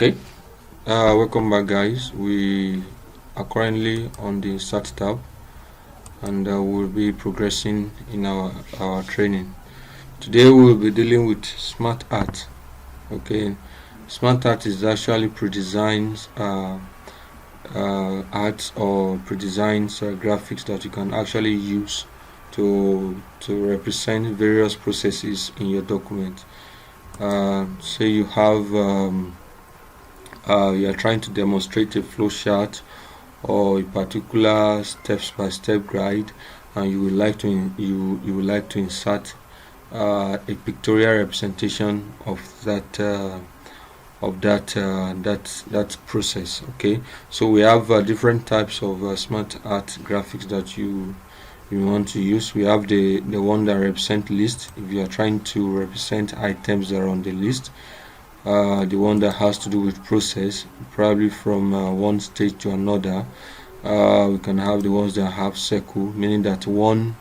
Okay, welcome back, guys. We are currently on the Start tab, and we'll be progressing in our training. Today, we'll be dealing with Smart Art. Okay, Smart Art is actually pre-designed art or pre-designed graphics that you can actually use to represent various processes in your document. Say you have you are trying to demonstrate a flow chart or a particular step-by-step guide, and you would like to insert a pictorial representation of that process. Okay, so we have different types of smart art graphics that you want to use. We have the one that represent list. If you are trying to represent items that are on the list, the one that has to do with process, probably from one stage to another. We can have the ones that have circle, meaning that one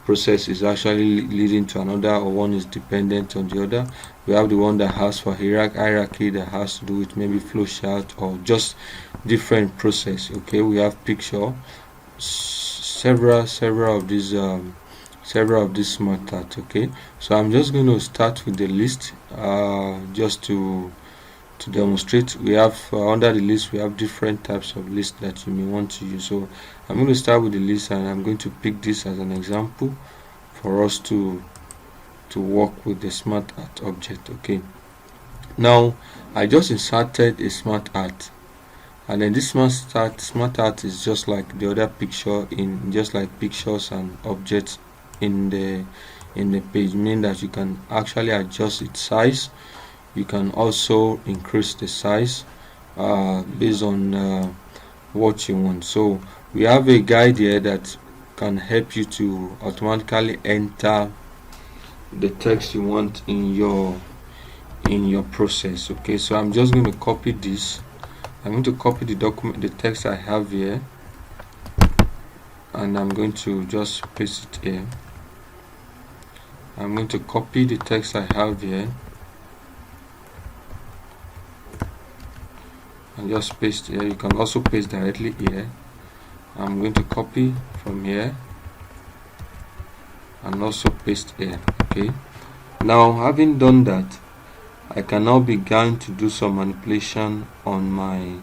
process is actually leading to another, or one is dependent on the other. We have the one that has for hierarchy, that has to do with maybe flow chart or just different process. Okay, we have picture, several of these smart art. Okay, so I'm just going to start with the list just to demonstrate. We have under the list, we have different types of lists that you may want to use. So I'm going to start with the list, and I'm going to pick this as an example for us to work with the smart art object. Okay, now I just inserted a smart art, and then this smart art is just like the other picture, in just like pictures and objects in the page, meaning that you can actually adjust its size. You can also increase the size based on what you want. So we have a guide here that can help you to automatically enter the text you want in your process. Okay, so I'm just going to copy this. I'm going to copy the text I have here, and I'm going to just paste it here. I'm going to copy the text I have here and just paste here. You can also paste directly here. I'm going to copy from here and also paste here. Okay, now having done that, I can now begin to do some manipulation on my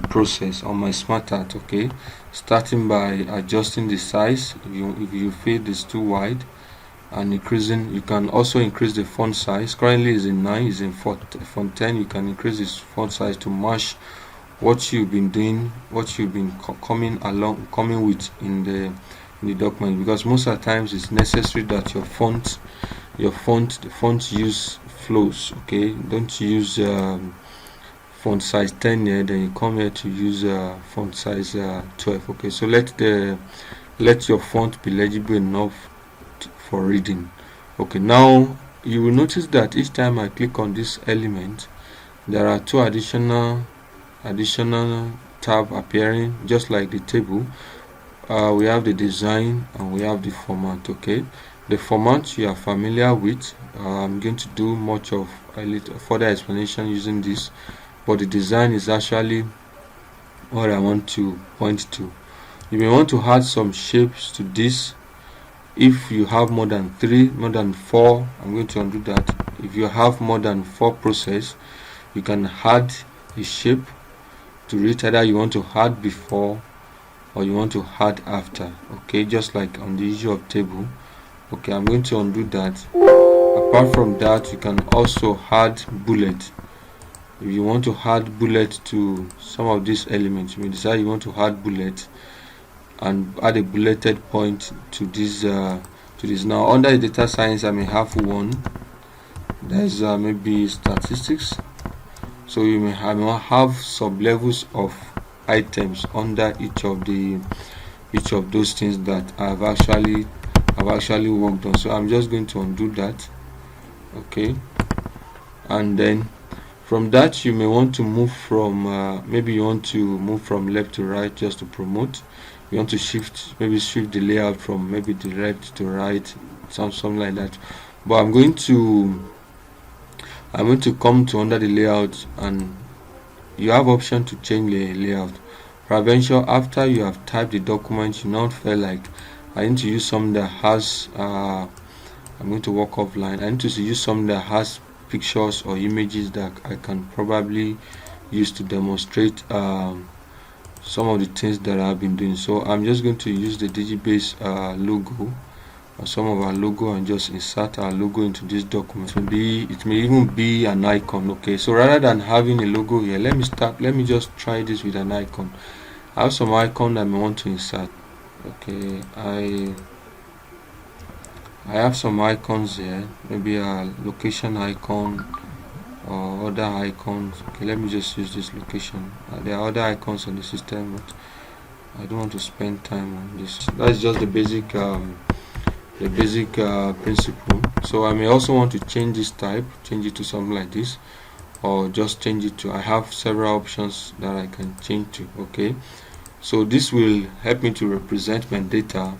process, on my smart art. Okay, starting by adjusting the size. If you feel it's too wide, and increasing, you can also increase the font size. Currently is in 9, is in font 10. You can increase this font size to match what you've been doing, what you've been coming with in the document, because most of the times it's necessary that the font use flows. Okay, don't use font size 10 here, then you come here to use font size 12. Okay, so let your font be legible enough for reading. Okay, now you will notice that each time I click on this element, there are two additional tab appearing, just like the table. We have the design and we have the format. Okay, the format you are familiar with. I'm going to do much of a little further explanation using this, but the design is actually what I want to point to. You may want to add some shapes to this. If you have more than 3, more than 4, I'm going to undo that. If you have more than 4 process, you can add a shape to it. Either you want to add before or you want to add after. Okay, just like on the issue of table. Okay, I'm going to undo that. Apart from that, you can also add bullet. If you want to add bullet to some of these elements, you may decide you want to add bullet and add a bulleted point to this. Now under the data science, I may have one. There's maybe statistics. So you may have sub levels of items under each of those things that I've actually worked on. So I'm just going to undo that. Okay, and then from that you may want to move from maybe you want to move from left to right just to promote. You want to shift the layout from maybe the left to right, something like that. But I'm going to I'm going to come to under the layout, and you have option to change the layout. Prevention, after you have typed the document, you now feel like I need to use something that has I'm going to walk offline. I need to use something that has pictures or images that I can probably use to demonstrate some of the things that I've been doing. So I'm just going to use the Digibase logo, or some of our logo, and just insert our logo into this document. It may even be an icon. Okay, so rather than having a logo here, let me just try this with an icon. I have some icon that I may want to insert. Okay, I have some icons here, maybe a location icon or other icons. Okay, let me just use this location. There are other icons on the system, but I don't want to spend time on this. That's just the basic principle. So I may also want to change this type, change it to something like this, or just change it to, I have several options that I can change to. Okay, so this will help me to represent my data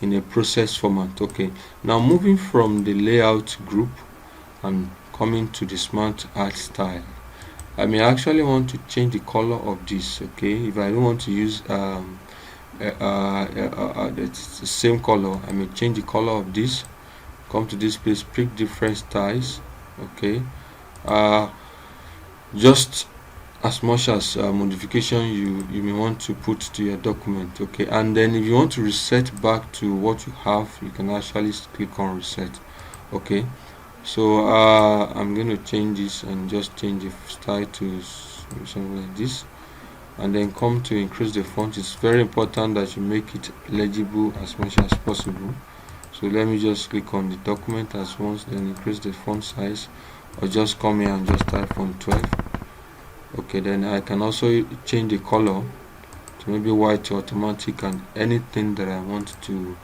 in a process format. Okay, now moving from the layout group and coming to the smart art style, I may actually want to change the color of this. Okay, if I don't want to use it's the same color, I may change the color of this. Come to this place, pick different styles. Okay, just as much as modification you may want to put to your document. Okay, and then if you want to reset back to what you have, you can actually click on reset. Okay, so I'm going to change this and just change the style to something like this, and then come to increase the font. It's very important that you make it legible as much as possible. So let me just click on the document as once, then increase the font size, or just come here and just type font 12. Okay, then I can also change the color to maybe white to automatic, and anything that I want to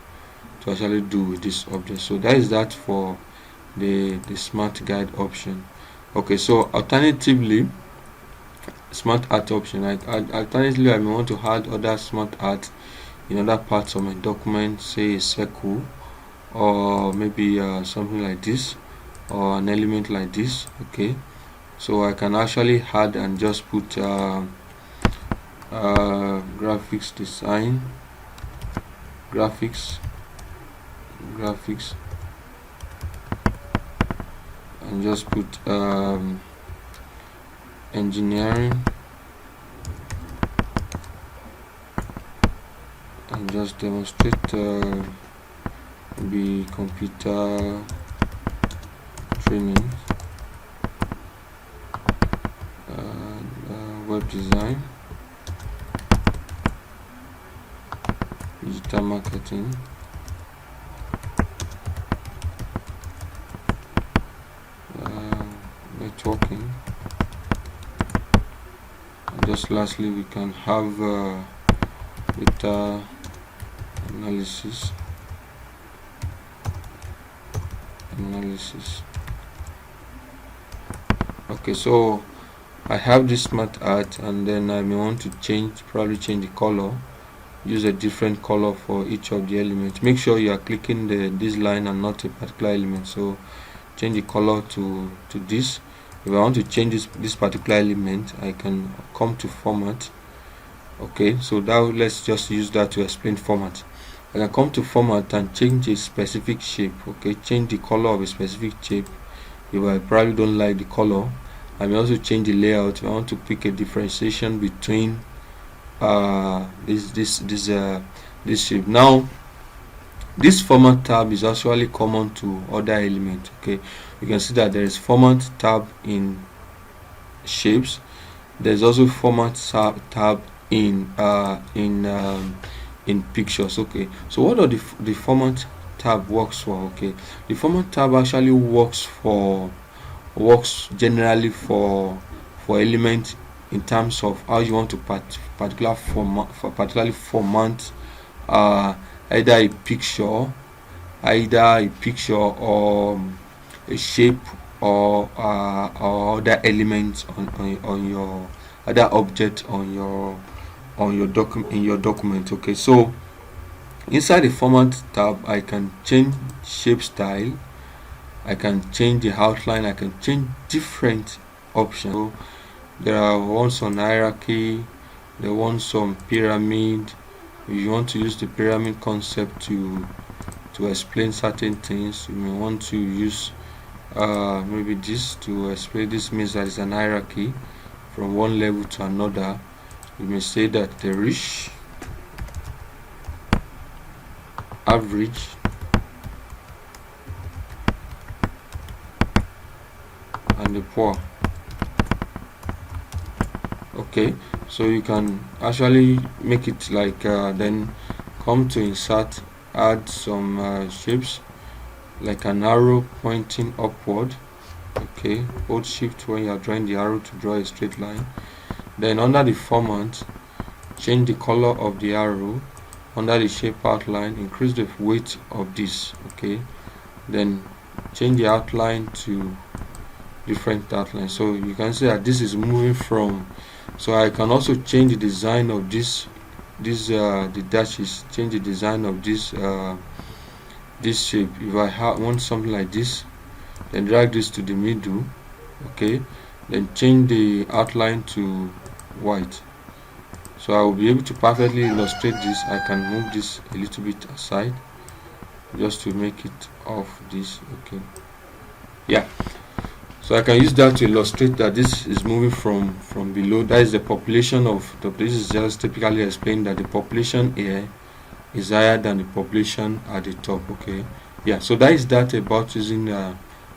actually do with this object. So that is that for the smart guide option. Okay, so alternatively, smart art option, alternatively I may want to add other smart art in other parts of my document, say a circle, or maybe something like this, or an element like this. Okay, so I can actually add and just put graphics design, graphics, and just put engineering, and just demonstrate maybe computer training, web design, digital marketing, networking, and just lastly we can have data analysis. Okay, so I have this smart art, and then I may want to probably change the color, use a different color for each of the elements. Make sure you are clicking this line and not a particular element. So change the color to this. If I want to change this particular element, I can come to format. Okay, so now let's just use that to explain format. I can come to format and change a specific shape. Okay, change the color of a specific shape. If I probably don't like the color, I may also change the layout. If I want to pick a differentiation between this shape. Now this format tab is actually common to other elements. Okay, you can see that there is format tab in shapes. There's also format tab in pictures. Okay, so what are the format tab works for? Okay, the format tab actually works generally for elements in terms of how you want to particularly format either a picture or a shape, or other elements on your other object on your document. Okay, so inside the format tab I can change shape style, I can change the outline, I can change different options. So there are ones on hierarchy, the ones on pyramid. If you want to use the pyramid concept to explain certain things, you may want to use maybe this to explain. This means that it's an hierarchy from one level to another. You may say that the rich, average, and the poor. Okay, so you can actually make it like then come to insert, add some shapes like an arrow pointing upward. Okay, hold shift when you are drawing the arrow to draw a straight line. Then under the format, change the color of the arrow. Under the shape outline, increase the weight of this. Okay, then change the outline to different outline. So you can see that this is moving from. So I can also change the design of this the dashes, change the design of this shape. If I want something like this, then drag this to the middle. Okay, then change the outline to white. So I will be able to perfectly illustrate this. I can move this a little bit aside just to make it off this. Okay, yeah, so I can use that to illustrate that this is moving from below. That is the population of this is just typically explained that the population here is higher than the population at the top. Okay, yeah, so that is that about using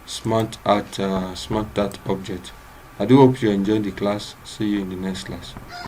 smart art object. I do hope you enjoyed the class. See you in the next class.